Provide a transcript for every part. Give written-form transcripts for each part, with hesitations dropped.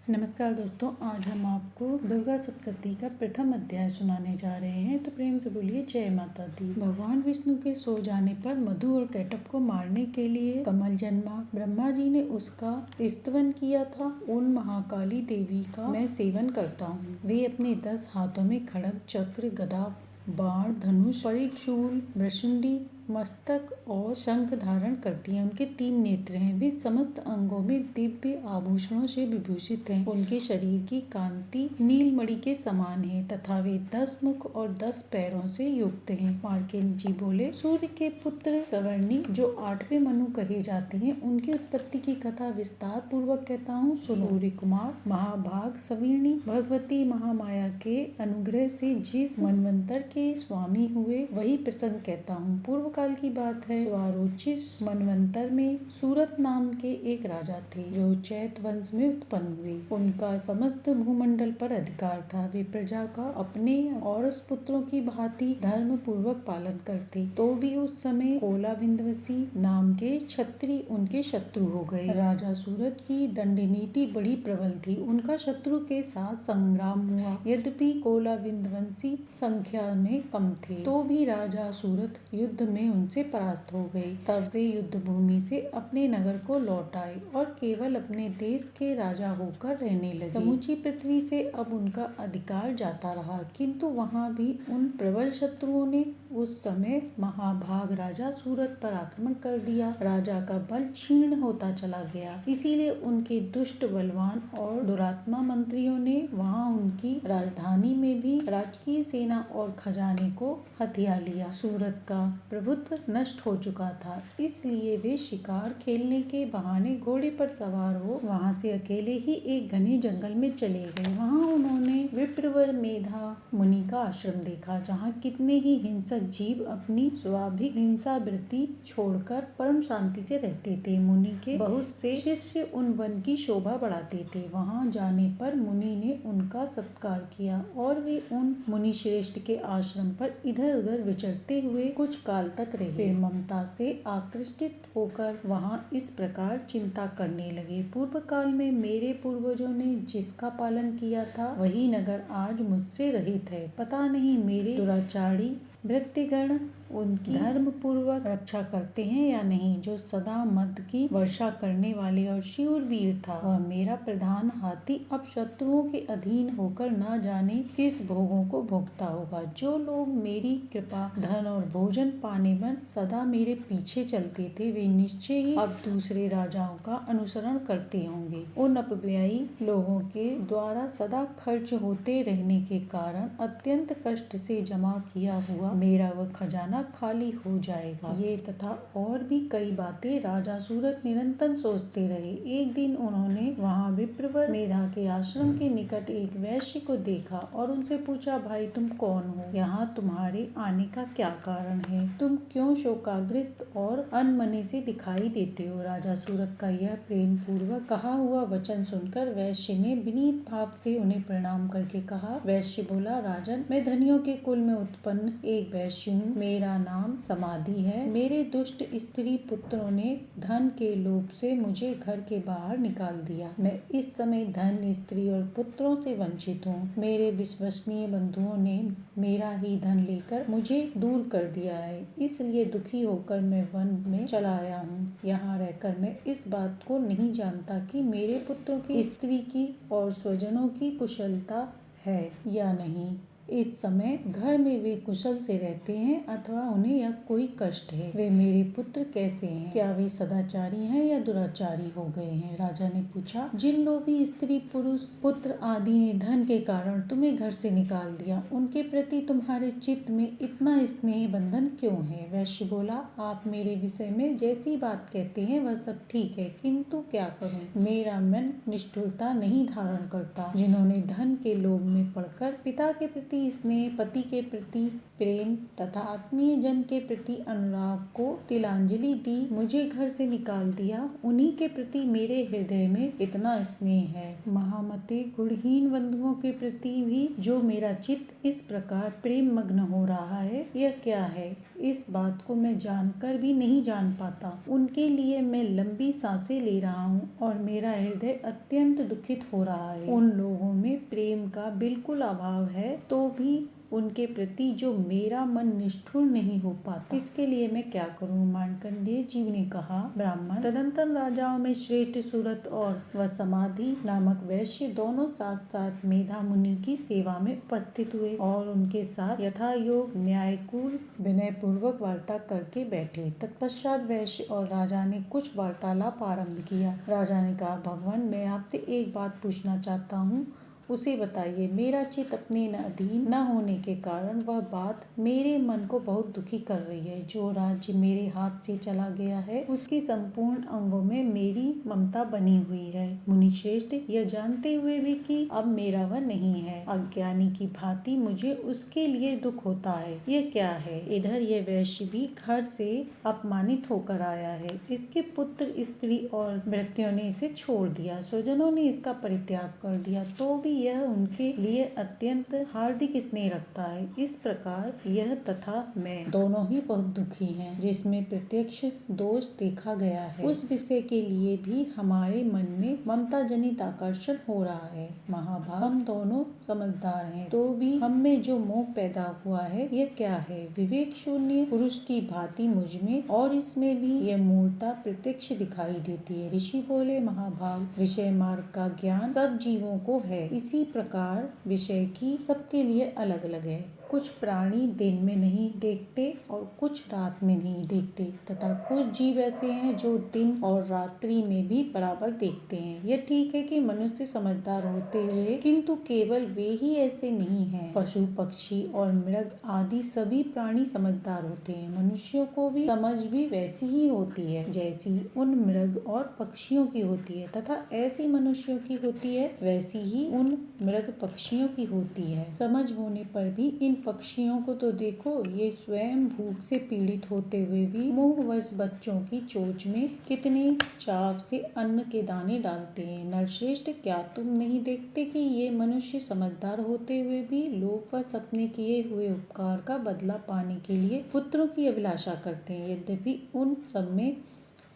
नमस्कार दोस्तों, आज हम आपको दुर्गा सप्तशती का प्रथम अध्याय सुनाने जा रहे हैं। तो प्रेम से बोलिए जय माता दी। भगवान विष्णु के सो जाने पर मधु और कैटभ को मारने के लिए कमल जन्मा। ब्रह्मा जी ने उसका स्तवन किया था। उन महाकाली देवी का मैं सेवन करता हूँ। वे अपने 10 हाथों में खड्ग, चक्र, गदा, बाण, धनुष, परिशूल, भृशुंडी, मस्तक और शंख धारण करती हैं। उनके 3 नेत्र हैं। वे समस्त अंगों में दिव्य आभूषणों से विभूषित हैं। उनके शरीर की कांति नीलमणि के समान है तथा वे 10 मुख और 10 पैरों से युक्त हैं। मार्कंडेय जी बोले, सूर्य के पुत्र सवर्णी जो 8वें मनु कहे जाते हैं, उनकी उत्पत्ति की कथा विस्तार पूर्वक कहता हूँ। सूर्य कुमार महाभाग सवर्णी भगवती महामाया के अनुग्रह से जिस मनवंतर के स्वामी हुए, वही प्रसंग कहता हूँ। पूर्व काल की बात है। स्वारोचिष मनवंतर में सूरत नाम के एक राजा थे, जो चैत वंश में उत्पन्न हुए। उनका समस्त भूमंडल पर अधिकार था। वे प्रजा का अपने और पुत्रों की भांति धर्म पूर्वक पालन करते। तो भी उस समय कोलाविंदवसी नाम के क्षत्रिय उनके शत्रु हो गए। राजा सूरत की दंड नीति बड़ी प्रबल थी। उनका शत्रु के साथ संग्राम हुआ। यद्यपि कोलाविंदवंशी संख्या में कम थे, तो भी राजा सूरत युद्ध में उनसे परास्त हो गए। तब वे युद्ध भूमि से अपने नगर को लौट आए और केवल अपने देश के राजा होकर रहने लगे। समूची पृथ्वी से अब उनका अधिकार जाता रहा, किंतु वहाँ भी उन प्रबल शत्रुओं ने उस समय महाभाग राजा सूरत पर आक्रमण कर दिया। राजा का बल क्षीण होता चला गया। इसीलिए उनके दुष्ट, बलवान और दुरात्मा मंत्रियों ने वहाँ उनकी राजधानी में भी राजकीय सेना और खजाने को हथिया लिया। सूरत का प्रभुत्व नष्ट हो चुका था, इसलिए वे शिकार खेलने के बहाने घोड़े पर सवार हो वहाँ से अकेले ही एक घने जंगल में चले गए। वहाँ उन्होंने विप्रवर मेधा मुनि का आश्रम देखा, जहाँ कितने ही हिंसक जीव अपनी स्वाभाविक हिंसा वृत्ति छोड़कर परम शांति से रहते थे। मुनि के बहुत से शिष्य उन वन की शोभा बढ़ाते थे। वहाँ जाने पर मुनि ने उनका सत्कार किया और वे उन मुनि श्रेष्ठ के आश्रम पर इधर उधर विचरते हुए कुछ काल तक रहे। फिर ममता से आकृष्टित होकर वहाँ इस प्रकार चिंता करने लगे, पूर्व काल में मेरे पूर्वजों ने जिसका पालन किया था, वही नगर आज मुझसे रहित है। पता नहीं मेरे दुराचारी भृत्यगण उनकी धर्म पूर्वक रक्षा करते हैं या नहीं। जो सदा मद की वर्षा करने वाले और शूरवीर था, वह मेरा प्रधान हाथी अब शत्रुओं के अधीन होकर न जाने किस भोगों को भोगता होगा। जो लोग मेरी कृपा, धन और भोजन पाने में सदा मेरे पीछे चलते थे, वे निश्चय ही अब दूसरे राजाओं का अनुसरण करते होंगे। उन अपव्ययी लोगों के द्वारा सदा खर्च होते रहने के कारण अत्यंत कष्ट से जमा किया हुआ मेरा वह खजाना खाली हो जाएगा। ये तथा और भी कई बातें राजा सूरत निरंतर सोचते रहे। एक दिन उन्होंने वहाँ विप्रवर मेधा के आश्रम के निकट एक वैश्य को देखा और उनसे पूछा, भाई तुम कौन हो? यहाँ तुम्हारे आने का क्या कारण है? तुम क्यों शोकाग्रस्त और अनमने से दिखाई देते हो? राजा सूरत का यह प्रेम पूर्वक कहा हुआ वचन सुनकर वैश्य ने विनीत भाव से उन्हें प्रणाम करके कहा। वैश्य बोला, राजन, मैं धनियों के कुल में उत्पन्न एक वैश्य हूँ। मेरा नाम समाधि है। मेरे दुष्ट स्त्री पुत्रों ने धन के लोभ से मुझे घर के बाहर निकाल दिया। मैं इस समय धन, स्त्री और पुत्रों से वंचित हूँ। मेरे विश्वसनीय बंधुओं ने मेरा ही धन लेकर मुझे दूर कर दिया है, इसलिए दुखी होकर मैं वन में चला आया हूँ। यहाँ रहकर मैं इस बात को नहीं जानता कि मेरे पुत्रों की, स्त्री की और स्वजनों की कुशलता है या नहीं। इस समय घर में वे कुशल से रहते हैं अथवा उन्हें यह कोई कष्ट है। वे मेरे पुत्र कैसे हैं? क्या वे सदाचारी हैं या दुराचारी हो गए हैं? राजा ने पूछा, जिन लोभी स्त्री, पुरुष, पुत्र आदि ने धन के कारण तुम्हें घर से निकाल दिया, उनके प्रति तुम्हारे चित्त में इतना स्नेह बंधन क्यों है? वैश्य बोला, आप मेरे विषय में जैसी बात कहते हैं वह सब ठीक है, किंतु क्या करूं? मेरा मन निष्ठुरता नहीं धारण करता। जिन्होंने धन के लोभ में पड़कर पिता के प्रति प्रति स्नेह, पति के प्रति प्रेम तथा आत्मीय जन के प्रति अनुराग को तिलांजलि दी। मुझे घर से निकाल दिया, उन्हीं के प्रति मेरे हृदय में इतना स्नेह है। महामते, गुणहीन बंधुओं के प्रति भी जो मेरा चित्त इस प्रकार प्रेम मग्न हो रहा है, यह क्या है? इस बात को मैं जानकर भी नहीं जान पाता। उनके लिए मैं लंबी सांसें ले रहा हूँ और मेरा हृदय अत्यंत दुखित हो रहा है। उन लोगों में प्रेम का बिल्कुल अभाव है, तो भी उनके प्रति जो मेरा मन निष्ठुर नहीं हो पाता, इसके लिए मैं क्या करूं? मार्कंडेय जी ने कहा, ब्राह्मण, तदंतर राजाओं में श्रेष्ठ सूरत और वसमाधि नामक वैश्य दोनों साथ साथ मेधा मुनि की सेवा में उपस्थित हुए और उनके साथ यथा योग न्यायपूर्ण विनय पूर्वक वार्ता करके बैठे। तत्पश्चात वैश्य और राजा ने कुछ वार्तालाप आरम्भ किया। राजा ने कहा, भगवान, मैं आपसे एक बात पूछना चाहता हूँ, उसे बताइए। मेरा चित्त अपने अधीन न होने के कारण वह बात मेरे मन को बहुत दुखी कर रही है। जो राज्य मेरे हाथ से चला गया है, उसके संपूर्ण अंगों में मेरी ममता बनी हुई है। मुनिश्रेष्ठ, यह जानते हुए भी कि अब मेरा वह नहीं है, अज्ञानी की भांति मुझे उसके लिए दुख होता है। यह क्या है? इधर यह वैश्य भी घर से अपमानित होकर आया है। इसके पुत्र, स्त्री और भृत्यों ने इसे छोड़ दिया, स्वजनों ने इसका परित्याग कर दिया, तो भी यह उनके लिए अत्यंत हार्दिक स्नेह रखता है। इस प्रकार यह तथा मैं दोनों ही बहुत दुखी हैं, जिसमें प्रत्यक्ष दोष देखा गया है, उस विषय के लिए भी हमारे मन में ममता जनित आकर्षण हो रहा है। महाभाग, हम दोनों समझदार हैं, तो भी हम में जो मोह पैदा हुआ है, यह क्या है? विवेक शून्य पुरुष की भांति मुझ में और इसमें भी यह मूर्ता प्रत्यक्ष दिखाई देती है। ऋषि बोले, महाभाग, विषय मार्ग का ज्ञान सब जीवों को है, इसी प्रकार विषय की सबके लिए अलग अलग है। कुछ प्राणी दिन में नहीं देखते और कुछ रात में नहीं देखते, तथा कुछ जीव ऐसे हैं जो दिन और रात्रि में भी बराबर देखते हैं। यह ठीक है कि मनुष्य समझदार होते हुए किंतु केवल वे ही ऐसे नहीं हैं। पशु, पक्षी और मृग आदि सभी प्राणी समझदार होते हैं। मनुष्यों को भी समझ भी वैसी ही होती है जैसी उन मृग और पक्षियों की होती है, तथा ऐसी मनुष्यों की होती है वैसी ही उन मृग पक्षियों की होती है। समझ होने पर भी इन पक्षियों को तो देखो, ये स्वयं भूख से पीड़ित होते हुए भी मोहवश बच्चों की चोंच में कितने चाव से अन्न के दाने डालते हैं। नरश्रेष्ठ, क्या तुम नहीं देखते कि ये मनुष्य समझदार होते हुए भी लोभवश अपने किए हुए उपकार का बदला पाने के लिए पुत्रों की अभिलाषा करते हैं? यद्यपि उन सब में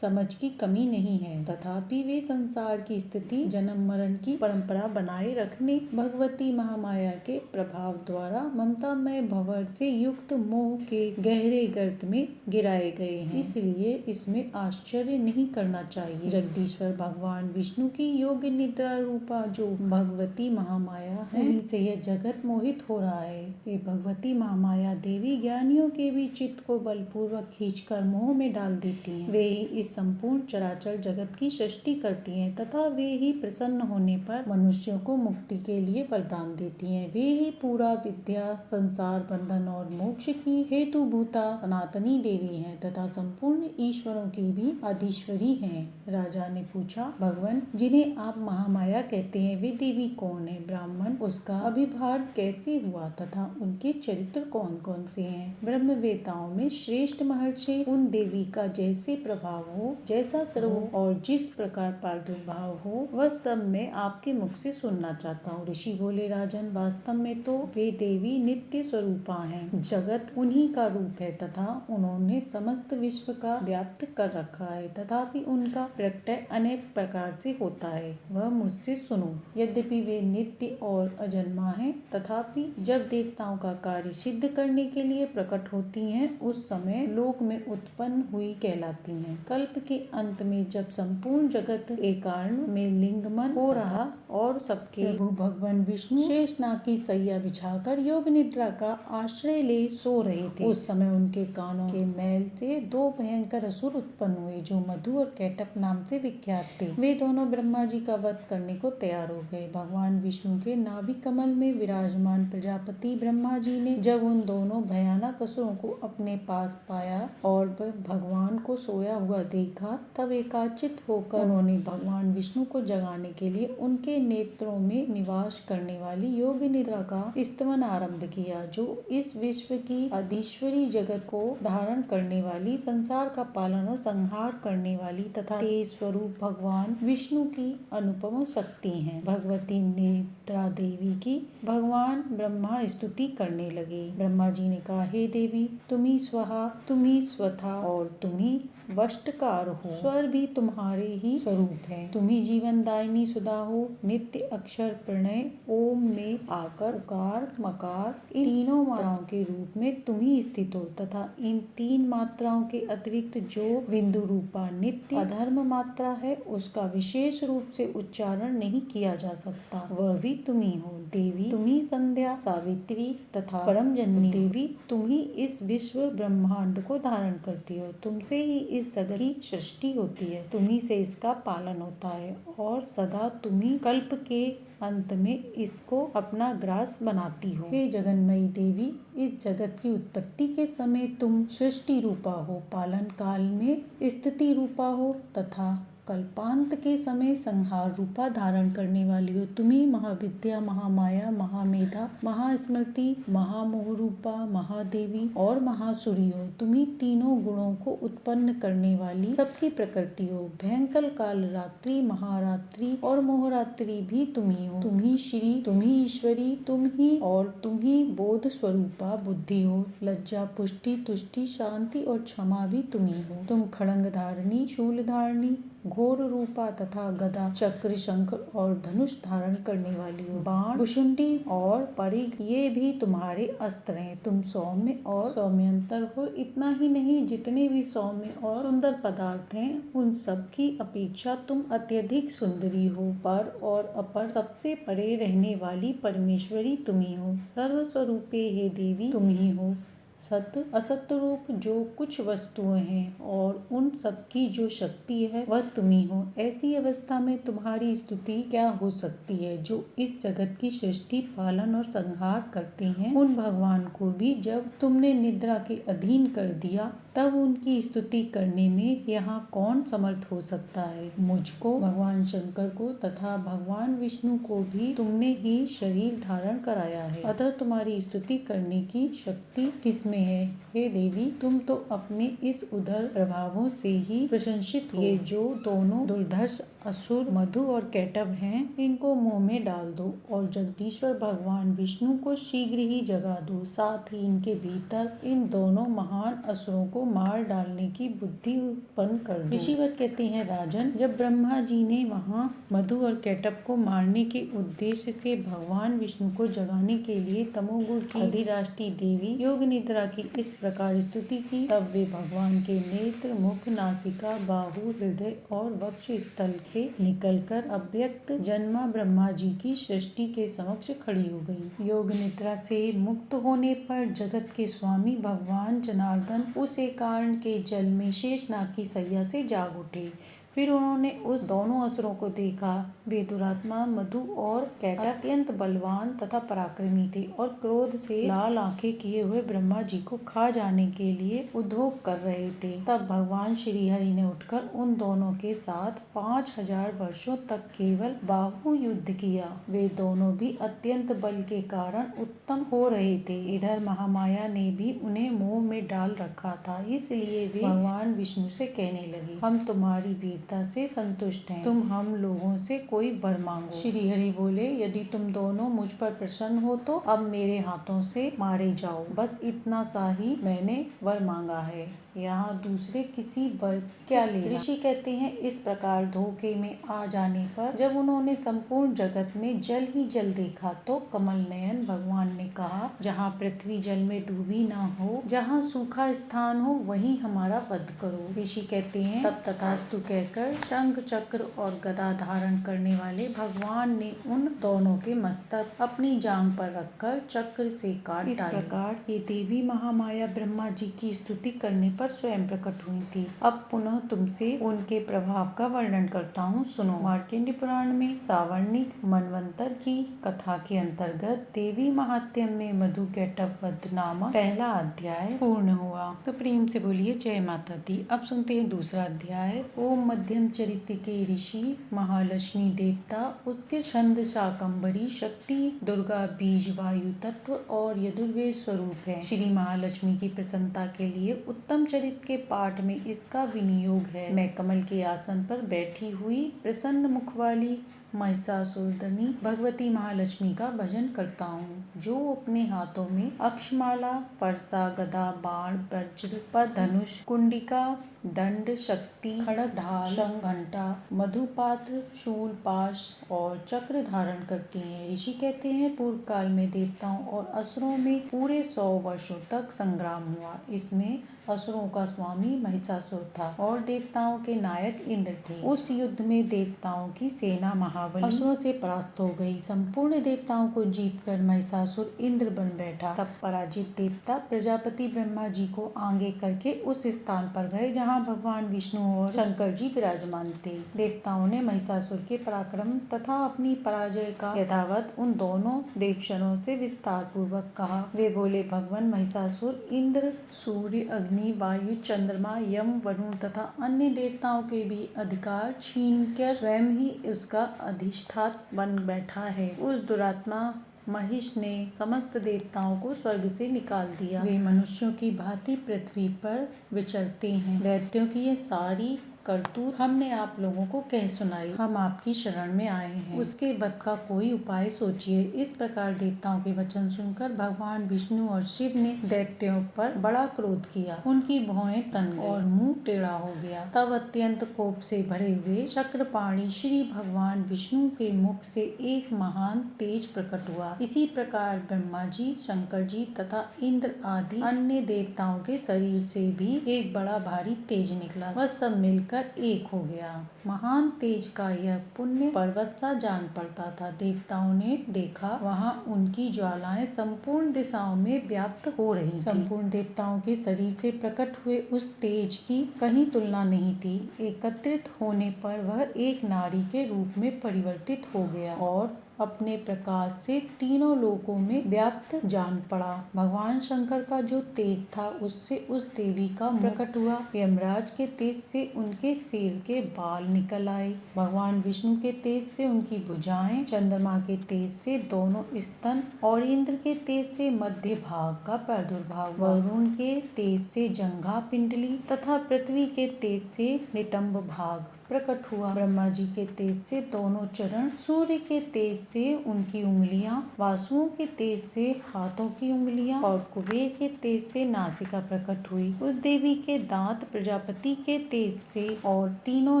समझ की कमी नहीं है, तथापि वे संसार की स्थिति, जन्म मरण की परंपरा बनाए रखने भगवती महामाया के प्रभाव द्वारा ममतामय भंवर से युक्त मोह के गहरे गर्त में गिराए गए हैं। इसलिए इसमें आश्चर्य नहीं करना चाहिए। जगदीश्वर भगवान विष्णु की योग्य निद्रा रूपा जो भगवती महामाया है, उन्हीं से यह जगत मोहित हो रहा है। वे भगवती महामाया देवी ज्ञानियों के भी चित्त को बलपूर्वक खींचकर मोह में डाल देती हैं। वे ही इस संपूर्ण चराचर जगत की सृष्टि करती हैं, तथा वे ही प्रसन्न होने पर मनुष्यों को मुक्ति के लिए वरदान देती हैं। वे ही पूरा विद्या, संसार बंधन और मोक्ष की हेतुभूता सनातनी देवी हैं, तथा संपूर्ण ईश्वरों की भी अधीश्वरी हैं। राजा ने पूछा, भगवान, जिन्हें आप महामाया कहते हैं, वे देवी कौन है? ब्राह्मण, उसका अभिभार कैसे हुआ तथा उनके चरित्र कौन कौन से हैं? ब्रह्मवेताओं में श्रेष्ठ महर्षि उन देवी का जैसे प्रभाव हो, जैसा स्वरूप और जिस प्रकार प्रादुर्भाव हो, वह सब मैं आपके मुख से सुनना चाहता हूँ। ऋषि बोले, राजन, वास्तव में तो वे देवी नित्य स्वरूपा हैं। जगत उन्हीं का रूप है तथा उन्होंने समस्त विश्व का व्याप्त कर रखा है, तथापि उनका प्रत्यय अनेक प्रकार से होता है। वह मुझसे सुनो। यद्यपि वे नित्य और अजन्मा हैं, तथापि जब देवताओं का कार्य सिद्ध करने के लिए प्रकट होती हैं, उस समय लोक में उत्पन्न हुई कहलाती हैं। कल्प के अंत में जब संपूर्ण जगत एक कारण में लिंगमन हो रहा और सबके प्रभु भगवान विष्णु शेषनाग की सैया बिछाकर योग निद्रा का आश्रय ले सो रहे थे, उस समय उनके कानों के मैल से दो भयंकर असुर उत्पन्न हुए, जो मधु और कैटप नाम से विख्यात थे। वे दोनों ब्रह्मा जी का वध करने को तैयार हो गए। भगवान विष्णु के नाभि कमल में विराजमान प्रजापति ब्रह्मा जी ने जब उन दोनों भयानक असुरों को अपने पास पाया और भगवान को सोया हुआ देखा तब एकाचित होकर उन्होंने भगवान विष्णु को जगाने के लिए उनके नेत्रों में निवास करने वाली योग निद्रा का स्तवन आरंभ किया, जो इस विश्व की अधीश्वरी जगत को धारण करने वाली, संसार का पालन और संहार करने वाली तथा तेज स्वरूप भगवान विष्णु की अनुपम शक्ति हैं। भगवती निद्रा देवी की भगवान ब्रह्मा स्तुति करने लगे। ब्रह्मा जी ने कहा, हे देवी, तुम्ही स्वहा, तुम्ही स्वथा और तुम्ही वष्टकार हो। स्वर भी तुम्हारे ही स्वरूप है। तुम्ही जीवन दायिनी सुधा हो। नित्य अक्षर प्रणय ओम में आकर उकार मकार इन तीनों मात्राओं के रूप में तुम्ही स्थित हो तथा इन तीन मात्राओं के अतिरिक्त जो बिंदु रूपा नित्य अधर्म मात्रा है उसका विशेष रूप से उच्चारण नहीं किया जा सकता, वह भी तुम्ही हो। देवी, तुम्ही संध्या, सावित्री तथा परम जननी देवी, तुम्ही इस विश्व ब्रह्मांड को धारण करती हो। तुमसे ही इस जगत की सृष्टि होती है, तुम्ही से इसका पालन होता है और सदा तुम्ही कल्प के अंत में इसको अपना ग्रास बनाती हो। हे जगन्मयी देवी, इस जगत की उत्पत्ति के समय तुम सृष्टि रूपा हो, पालन काल में स्थिति रूपा हो तथा कल्पांत के समय संहार रूपा धारण करने वाली हो। तुम्ही महाविद्या, महामाया, महामेधा, महास्मृति, महामोह रूपा, महादेवी और महासुरी हो। तुम्ही तीनों गुणों को उत्पन्न करने वाली सबकी प्रकृति हो। भयंकर काल रात्रि, महारात्रि और मोहरात्रि भी तुम्ही हो। तुम्ही श्री, तुम्ही ईश्वरी, तुम ही और तुम्ही बोध स्वरूपा बुद्धि हो। लज्जा, पुष्टि, तुष्टि, शांति और क्षमा भी तुम्ही हो। तुम खड़ंग धारणी, शूल धारणी, घोर रूपा तथा गदा, चक्र, शंख और धनुष धारण करने वाली हो। बाण, भुशुंडी और परिघ ये भी तुम्हारे अस्त्र हैं। तुम सौम्य और सौम्यंतर हो। इतना ही नहीं, जितने भी सौम्य और सुंदर पदार्थ हैं उन सब की अपेक्षा तुम अत्यधिक सुंदरी हो। पर और अपर सबसे परे रहने वाली परमेश्वरी तुम्ही हो। सर्वस्वरूपे हे देवी तुम ही हो। सत्य असत्य रूप जो कुछ वस्तुएं हैं और उन सब की जो शक्ति है वह तुम्ही हो। ऐसी अवस्था में तुम्हारी स्तुति क्या हो सकती है। जो इस जगत की सृष्टि, पालन और संहार करते हैं, उन भगवान को भी जब तुमने निद्रा के अधीन कर दिया तब उनकी स्तुति करने में यहाँ कौन समर्थ हो सकता है। मुझको, भगवान शंकर को तथा भगवान विष्णु को भी तुमने ही शरीर धारण कराया है, अतः तुम्हारी स्तुति करने की शक्ति किसमें है। हे देवी, तुम तो अपने इस उदर प्रभावों से ही प्रशंसित हो। ये जो दोनों दुर्धर्ष असुर मधु और कैटभ हैं, इनको मुंह में डाल दो और जगदीश्वर भगवान विष्णु को शीघ्र ही जगा दो। साथ ही इनके भीतर इन दोनों महान असुरों को मार डालने की बुद्धि उत्पन्न कर दो। ऋषिवर कहते हैं, राजन, जब ब्रह्मा जी ने वहाँ मधु और कैटभ को मारने के उद्देश्य से भगवान विष्णु को जगाने के लिए तमोगुण की अधिराष्ट्री देवी योग निद्रा की इस प्रकार स्तुति की, तब वे भगवान के नेत्र, मुख, नासिका, बाहु, हृदय और वक्ष स्थल से निकलकर अव्यक्त जन्मा ब्रह्मा जी की सृष्टि के समक्ष खड़ी हो गई। योग निद्रा से मुक्त होने पर जगत के स्वामी भगवान जनार्दन उस कारण के जल में शेषनाग की सैया से जाग उठे। फिर उन्होंने उस दोनों असुरों को देखा। वे दुरात्मा मधु और कैटभ अत्यंत बलवान तथा पराक्रमी थे और क्रोध से लाल आंखें किए हुए ब्रह्मा जी को खा जाने के लिए उद्योग कर रहे थे। तब भगवान श्री हरि ने उठकर उन दोनों के साथ 5000 वर्षों तक केवल बाहु युद्ध किया। वे दोनों भी अत्यंत बल के कारण उत्तम हो रहे थे। इधर महामाया ने भी उन्हें मोह में डाल रखा था, इसलिए वे भगवान विष्णु से कहने लगे, हम तुम्हारी वीरता से संतुष्ट हैं, तुम हम लोगों से कोई वर मांगो। श्री हरि बोले, यदि तुम दोनों मुझ पर प्रसन्न हो तो अब मेरे हाथों से मारे जाओ। बस इतना सा ही मैंने वर मांगा है, यहाँ दूसरे किसी वर क्या लेना। ऋषि कहते हैं, इस प्रकार धोखे में आ जाने पर जब उन्होंने संपूर्ण जगत में जल ही जल देखा तो कमल नयन भगवान ने कहा, जहाँ पृथ्वी जल में डूबी ना हो, जहाँ सूखा स्थान हो, वहीं हमारा वध करो। ऋषि कहते हैं, तब तथास्तु कहकर शंख, चक्र और गदा धारण करने वाले भगवान ने उन दोनों के मस्तक अपनी जांघ पर रखकर चक्र से काट डाले। इस प्रकार ये देवी महामाया ब्रह्मा जी की स्तुति करने पर पर स्वयं प्रकट हुई थी। अब पुनः तुमसे उनके प्रभाव का वर्णन करता हूँ, सुनो। मार्कंडेय पुराण में सावर्णिक मनवंतर की कथा के अंतर्गत देवी महात्म्य में मधु कैटभ वध नामक पहला अध्याय पूर्ण हुआ। तो प्रेम से बोलिए जय माता दी। अब सुनते हैं दूसरा अध्याय। ओम मध्यम चरित्र के ऋषि महालक्ष्मी देवता, उसके छंद शाकंभरी, शक्ति दुर्गा बीज वायु तत्व और यजुर्वेद स्वरूप है। श्री महालक्ष्मी की प्रसन्नता के लिए उत्तम चरित्र के पाठ में इसका विनियोग है। मैं कमल के आसन पर बैठी हुई प्रसन्न मुख वाली महिषासुरदनी भगवती महालक्ष्मी का भजन करता हूँ, जो अपने हाथों में अक्षमाला, परसा, गदा, बाण, वज्र, पद, धनुष, कुंडिका, दंड, शक्ति, खड़ग, ढाल, शंख, घंटा, मधुपात्र, शूल, पाश और चक्र धारण करती हैं। ऋषि कहते हैं, पूर्व काल में देवताओं और असुरों में पूरे 100 वर्षों तक संग्राम हुआ। इसमें असुरों का स्वामी महिषासुर था और देवताओं के नायक इंद्र थे। उस युद्ध में देवताओं की सेना महाबली असुरों से परास्त हो गई। संपूर्ण देवताओं को जीतकर महिषासुर इंद्र बन बैठा। तब पराजित देवता प्रजापति ब्रह्मा जी को आगे करके उस स्थान पर गए जहाँ भगवान विष्णु और शंकर जी विराजमान थे। देवताओं ने महिषासुर के पराक्रम तथा अपनी पराजय का यथावत उन दोनों देवशरों से विस्तार पूर्वक कहा। वे बोले, भगवान महिषासुर इंद्र, सूर्य, अग्नि, वायु, चंद्रमा, यम, वरुण तथा अन्य देवताओं के भी अधिकार छीनकर स्वयं ही उसका अधिष्ठाता बन बैठा है। उस दुरात्मा महिष ने समस्त देवताओं को स्वर्ग से निकाल दिया। वे मनुष्यों की भांति पृथ्वी पर विचरते हैं। दैत्यों की ये सारी करतूत हमने आप लोगों को कह सुनाई। हम आपकी शरण में आए हैं, उसके वध का कोई उपाय सोचिए। इस प्रकार देवताओं के वचन सुनकर भगवान विष्णु और शिव ने दैत्यों पर बड़ा क्रोध किया। उनकी भौहें तन गई और मुंह टेढ़ा हो गया। तब अत्यंत कोप से भरे हुए चक्रपाणी श्री भगवान विष्णु के मुख से एक महान तेज प्रकट हुआ। इसी प्रकार ब्रह्मा जी, शंकर जी तथा इंद्र आदि अन्य देवताओं के शरीर से भी एक बड़ा भारी तेज निकला। वह सब मिलकर एक हो गया। महान तेज का यह पुण्य पर्वत सा जान पड़ता था। देवताओं ने देखा, वहाँ उनकी ज्वालाएं संपूर्ण दिशाओं में व्याप्त हो रही थी। संपूर्ण देवताओं के शरीर से प्रकट हुए उस तेज की कहीं तुलना नहीं थी। एकत्रित होने पर वह एक नारी के रूप में परिवर्तित हो गया और अपने प्रकाश से तीनों लोकों में व्याप्त जान पड़ा। भगवान शंकर का जो तेज था, उससे उस देवी का प्रकट हुआ। यमराज के तेज से उनके सिर के बाल निकल आए। भगवान विष्णु के तेज से उनकी भुजाएं, चंद्रमा के तेज से दोनों स्तन और इंद्र के तेज से मध्य भाग का प्रादुर्भाव, वरुण के तेज से जंघा पिंडली तथा पृथ्वी के तेज से नितंब भाग प्रकट हुआ। ब्रह्मा जी के तेज से दोनों चरण, सूर्य के तेज से उनकी उंगलियां, वासुओं के तेज से हाथों की उंगलियां और कुबेर के तेज से नासिका प्रकट हुई। उस देवी के दांत प्रजापति के तेज से और तीनों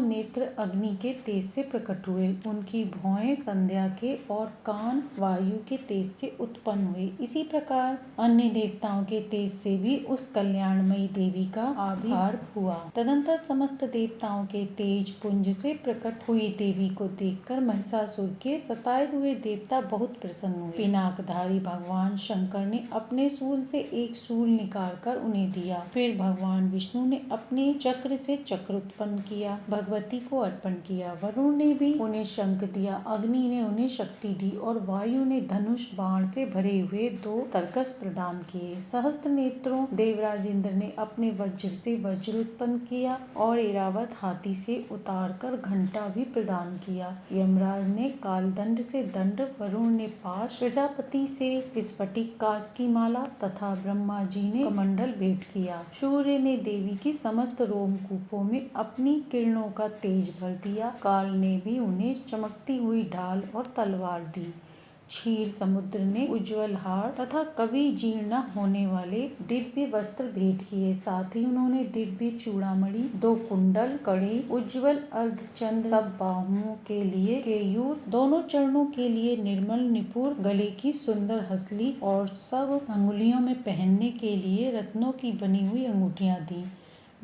नेत्र अग्नि के तेज से प्रकट हुए। उनकी भौहें संध्या के और कान वायु के तेज से उत्पन्न हुए। इसी प्रकार अन्य देवताओं के तेज से भी उस कल्याणमयी देवी का आविर्भाव हुआ। तदंतर समस्त देवताओं के तेज पुंज से प्रकट हुई देवी को देखकर महिषासुर के सताए हुए देवता बहुत प्रसन्न हुए। पिनाकधारी भगवान शंकर ने अपने शूल से एक शूल निकालकर उन्हें दिया। फिर भगवान विष्णु ने अपने चक्र से चक्र उत्पन्न किया, भगवती को अर्पण किया। वरुण ने भी उन्हें शंख दिया, अग्नि ने उन्हें शक्ति दी और वायु ने धनुष बाण से भरे हुए 2 तरकस प्रदान किए। सहस्त्र नेत्रों देवराज इंद्र ने अपने वज्र से वज्र उत्पन्न किया और ऐरावत हाथी से उतार कर घंटा भी प्रदान किया। यमराज ने कालदंड से दंड, वरुण ने पाश, प्रजापति से स्फटिक काश की माला तथा ब्रह्मा जी ने कमंडल भेंट किया। सूर्य ने देवी की समस्त रोमकूपों में अपनी किरणों का तेज भर दिया। काल ने भी उन्हें चमकती हुई ढाल और तलवार दी। क्षीर समुद्र ने उज्ज्वल हार तथा कभी जीर्ण न होने वाले दिव्य वस्त्र भेंट किए। साथ ही उन्होंने दिव्य चूड़ामणि, 2 कुंडल, कड़े, उज्ज्वल अर्धचंद्र, सब बाहुओं के लिए केयूर, दोनों चरणों के लिए निर्मल निपुर, गले की सुंदर हसली और सब अंगुलियों में पहनने के लिए रत्नों की बनी हुई अंगूठियां दी।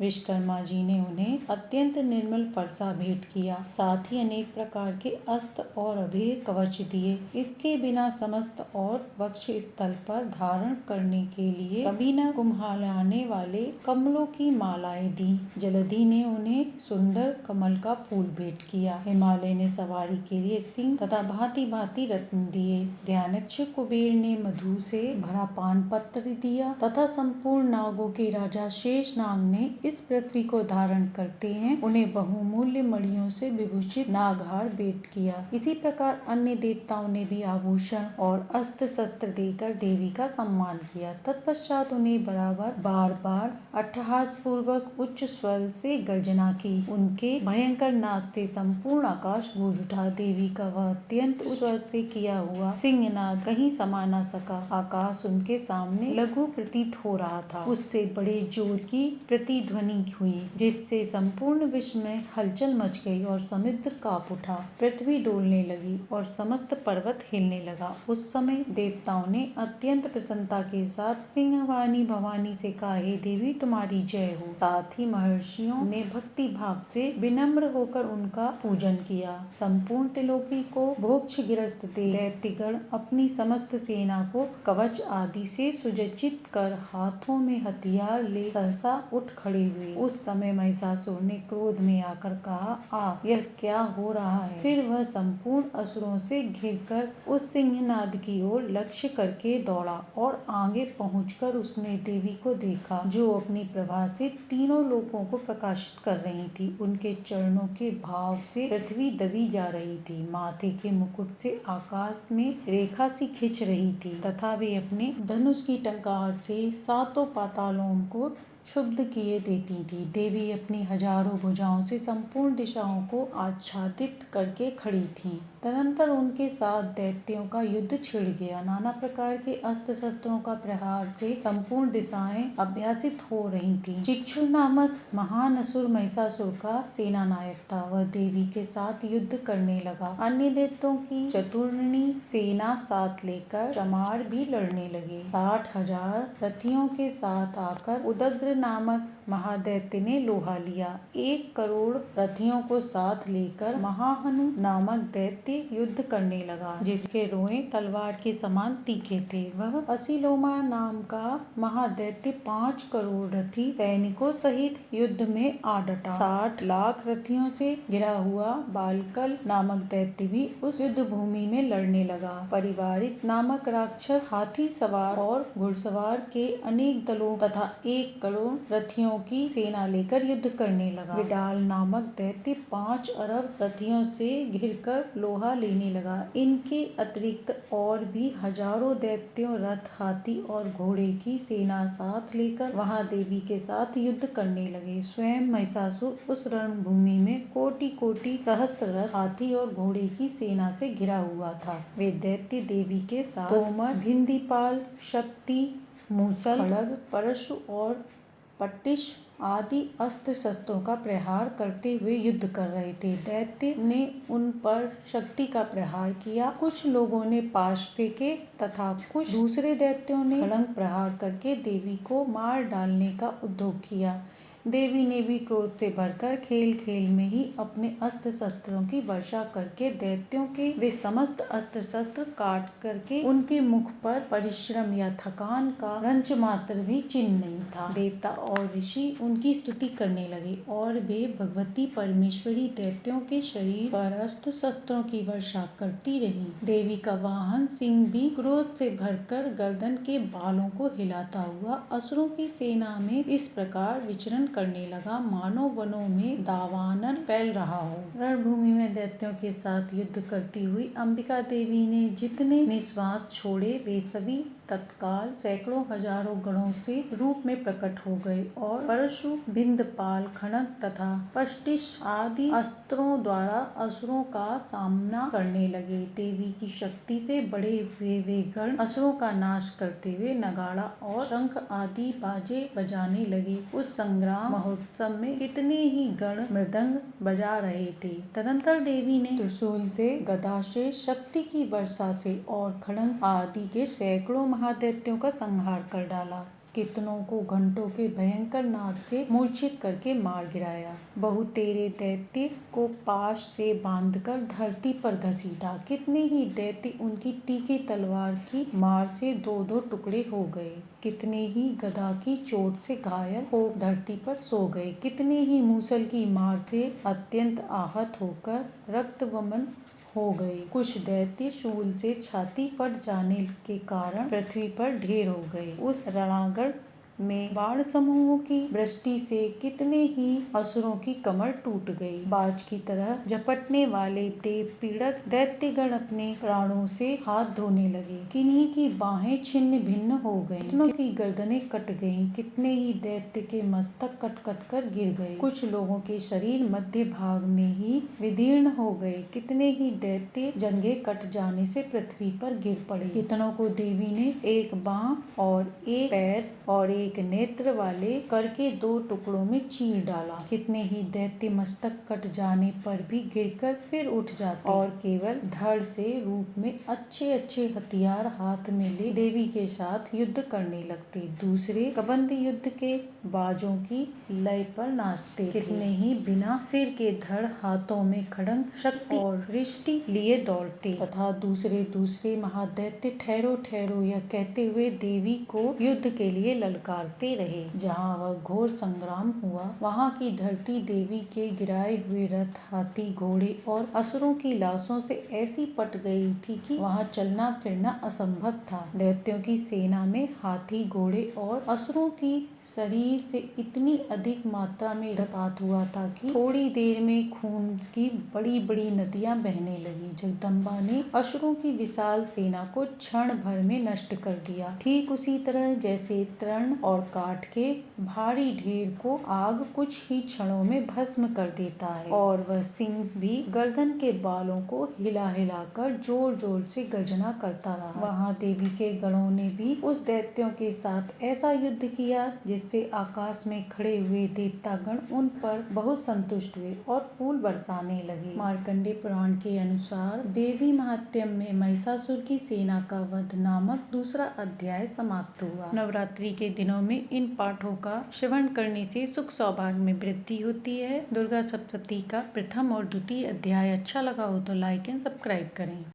विश्वकर्मा जी ने उन्हें अत्यंत निर्मल फरसा भेंट किया, साथ ही अनेक प्रकार के अस्त्र और अभेय कवच दिए। इसके बिना समस्त और वक्ष स्थल पर धारण करने के लिए कभी कुम्हलाने वाले कमलों की मालाएं दी। जलधि ने उन्हें सुंदर कमल का फूल भेंट किया। हिमालय ने सवारी के लिए सिंह तथा भांति भांति रत्न दिए। ध्यानक्ष कुबेर ने मधु से भरा पान पत्र दिया तथा संपूर्ण नागों के राजा शेषनाग ने इस पृथ्वी को धारण करते हैं उन्हें बहुमूल्य मणियों से विभूषित नागहार भेंट किया। इसी प्रकार अन्य देवताओं ने भी आभूषण और अस्त्र शस्त्र देकर देवी का सम्मान किया। तत्पश्चात उन्हें बराबर बार बार अट्टहास पूर्वक उच्च स्वर से गर्जना की। उनके भयंकर नाद से संपूर्ण आकाश गूंज उठा। देवी का वह अत्यंत उच्च स्वर से किया हुआ सिंहनाद कहीं समा न सका। आकाश उनके सामने लघु प्रतीत हो रहा था। उससे बड़े जोर की प्रतिध्वनि हुई, जिससे संपूर्ण विश्व में हलचल मच गई और समुद्र कांप उठा। पृथ्वी डोलने लगी और समस्त पर्वत हिलने लगा। उस समय देवताओं ने अत्यंत प्रसन्नता के साथ सिंहवाणी भवानी से कहा, हे देवी तुम्हारी जय हो। साथ ही महर्षियों ने भक्ति भाव से विनम्र होकर उनका पूजन किया। संपूर्ण त्रिलोकी को भोक्ष गिरस्त दैत्यगण अपनी समस्त सेना को कवच आदि से सुसज्जित कर हाथों में हथियार ले सहसा उठ खड़े हुए। उस समय महिषासुर ने क्रोध में आकर कहा, यह क्या हो रहा है। फिर वह संपूर्ण असुरों से घिरकर उस सिंहनाद की ओर लक्ष्य करके दौड़ा और आगे पहुंचकर उसने देवी को देखा, जो अपनी प्रभा से तीनों लोकों को प्रकाशित कर रही थी। उनके चरणों के भाव से पृथ्वी दबी जा रही थी। माथे के मुकुट से आकाश में रेखा सी खिंच रही थी तथा वे अपने धनुष की टंकार से सातों पातालों को क्षुब्ध किए देती थी। देवी अपनी हजारों भुजाओं से संपूर्ण दिशाओं को आच्छादित करके खड़ी थी। तदंतर उनके साथ दैत्यों का युद्ध छिड़ गया। नाना प्रकार के अस्त्र शस्त्रों का प्रहार से संपूर्ण दिशाएं अभ्यासित हो रही थीं। चिक्षु नामक महान असुर महिषासुर का सेना नायक था। वह देवी के साथ युद्ध करने लगा। अन्य दैत्यों की चतुर्णी सेना साथ लेकर चमार भी लड़ने लगे। 60,000 रथियों के साथ आकर उदग्र नामक महादैत्य ने लोहा लिया। 1 करोड़ रथियों को साथ लेकर महाहनु नामक दैत्य युद्ध करने लगा, जिसके रोए तलवार के समान तीखे थे। वह असिलोमा नाम का महादैत्य 5 करोड़ रथी सैनिकों सहित युद्ध में आ डटा। 60 लाख रथियों से घिरा हुआ बालकल नामक दैत्य भी उस युद्ध भूमि में लड़ने लगा। परिवारित नामक राक्षस हाथी सवार और घुड़सवार के अनेक दलों तथा 1 करोड़ रथियों की सेना लेकर युद्ध करने लगा। विडाल नामक दैत्य 5 अरब रथियों से घिरकर लोहा लेने लगा। इनके अतिरिक्त और भी हजारों दैत्यों रथ, हाथी और घोड़े की सेना साथ लेकर वहां देवी के साथ युद्ध करने लगे। स्वयं महिषासुर उस रणभूमि में कोटि कोटि सहस्त्र रथ, हाथी और घोड़े की सेना से घिरा हुआ था। वे दैत्य देवी के साथ तोमर, भिंदीपाल, शक्ति, मूसल, खड्ग, परशु और पट्टिश आदि अस्त्र शस्त्रों का प्रहार करते हुए युद्ध कर रहे थे। दैत्य ने उन पर शक्ति का प्रहार किया। कुछ लोगों ने पाश फेंके तथा कुछ दूसरे दैत्यों ने खड्ग प्रहार करके देवी को मार डालने का उद्योग किया। देवी ने भी क्रोध से भरकर खेल खेल में ही अपने अस्त्र शस्त्रों की वर्षा करके दैत्यों के वे समस्त अस्त्र शस्त्र काट करके उनके मुख पर परिश्रम या थकान का रंच मात्र भी चिन्ह नहीं था। देवता और ऋषि उनकी स्तुति करने लगे और वे भगवती परमेश्वरी दैत्यों के शरीर पर अस्त्र शस्त्रों की वर्षा करती रही। देवी का वाहन सिंह भी क्रोध से भरकर गर्दन के बालों को हिलाता हुआ असुरों की सेना में इस प्रकार विचरण करने लगा, मानो वनों में दावानल फैल रहा हो। रणभूमि में दैत्यों के साथ युद्ध करती हुई अंबिका देवी ने जितने निश्वास छोड़े, वे सभी तत्काल सैकड़ों हजारों गणों से रूप में प्रकट हो गए और परशु, भिंदपाल, खड्ग तथा पट्टिश आदि अस्त्रों द्वारा असुरों का सामना करने लगे। देवी की शक्ति से बड़े हुए वे गण असुरों का नाश करते हुए नगाड़ा और शंख आदि बाजे बजाने लगे। उस संग्राम महोत्सव में कितने ही गण मृदंग बजा रहे थे। तदंतर देवी ने त्रिशूल से, गदा से, शक्ति की वर्षा से और खड्ग आदि के सैकड़ों महादैत्यों का संहार कर डाला, कितनों को घंटों के भयंकर नाद से मूर्छित करके मार गिराया। बहुतेरे दैत्य को पाश से बांधकर धरती पर घसीटा। कितने ही दैत्य उनकी तीखी तलवार की मार से दो दो टुकड़े हो गए। कितने ही गदा की चोट से घायल हो धरती पर सो गए। कितने ही मूसल की मार से अत्यंत आहत होकर रक्तवमन हो गए। कुछ दैत्य शूल से छाती फट जाने के कारण पृथ्वी पर ढेर हो गए। उस रणांगण में बाण समूहों की वृष्टि से कितने ही असुरों की कमर टूट गई। बाज की तरह झपटने वाले देव पीड़क दैत्यगण अपने प्राणों से हाथ धोने लगे। किन्हीं की बाहें छिन्न भिन्न हो गईं, कितनों की गर्दनें कट गईं, कितने ही दैत्य के मस्तक कट कट कर गिर गए। कुछ लोगों के शरीर मध्य भाग में ही विदीर्ण हो गए। कितने ही दैत्य जंघें कट जाने से पृथ्वी पर गिर पड़े। कितनों को देवी ने एक बांह और एक पैर और एक नेत्र वाले करके दो टुकड़ों में चीर डाला। कितने ही दैत्य मस्तक कट जाने पर भी गिरकर फिर उठ जाते और केवल धड़ से रूप में अच्छे अच्छे हथियार हाथ में ले देवी के साथ युद्ध करने लगते। दूसरे कबंध युद्ध के बाजों की लय पर नाचते। कितने ही बिना सिर के धड़ हाथों में खड्ग शक्ति और रिष्टि लिए दौड़ते तथा दूसरे महादैत्य ठहरो ठहरो यह कहते हुए देवी को युद्ध के लिए ललकारते रहे। जहाँ वह घोर संग्राम हुआ वहाँ की धरती देवी के गिराए हुए रथ, हाथी, घोड़े और असुरों की लाशों से ऐसी पट गई थी कि वहाँ चलना फिरना असंभव था। दैत्यों की सेना में हाथी, घोड़े और असुरों की शरीर से इतनी अधिक मात्रा में रक्तपात हुआ था कि थोड़ी देर में खून की बड़ी बड़ी नदियां बहने लगी। जगदम्बा ने असुरों की विशाल सेना को क्षण भर में नष्ट कर दिया। ठीक उसी तरह जैसे तृण और काठ के भारी ढेर को आग कुछ ही क्षणों में भस्म कर देता है। और वह सिंह भी गर्दन के बालों को हिला हिला कर जोर जोर से गर्जना करता रहा। वहाँ देवी के गणों ने भी उस दैत्यों के साथ ऐसा युद्ध किया जिससे आकाश में खड़े हुए देवतागण उन पर बहुत संतुष्ट हुए और फूल बरसाने लगे। मार्कंडेय पुराण के अनुसार देवी महात्म्य में महिषासुर की सेना का वध नामक दूसरा अध्याय समाप्त हुआ। नवरात्रि के दिनों में इन पाठों का श्रवण करने से सुख सौभाग्य में वृद्धि होती है। दुर्गा सप्तशती का प्रथम और द्वितीय अध्याय अच्छा लगा हो तो लाइक एंड सब्सक्राइब करें।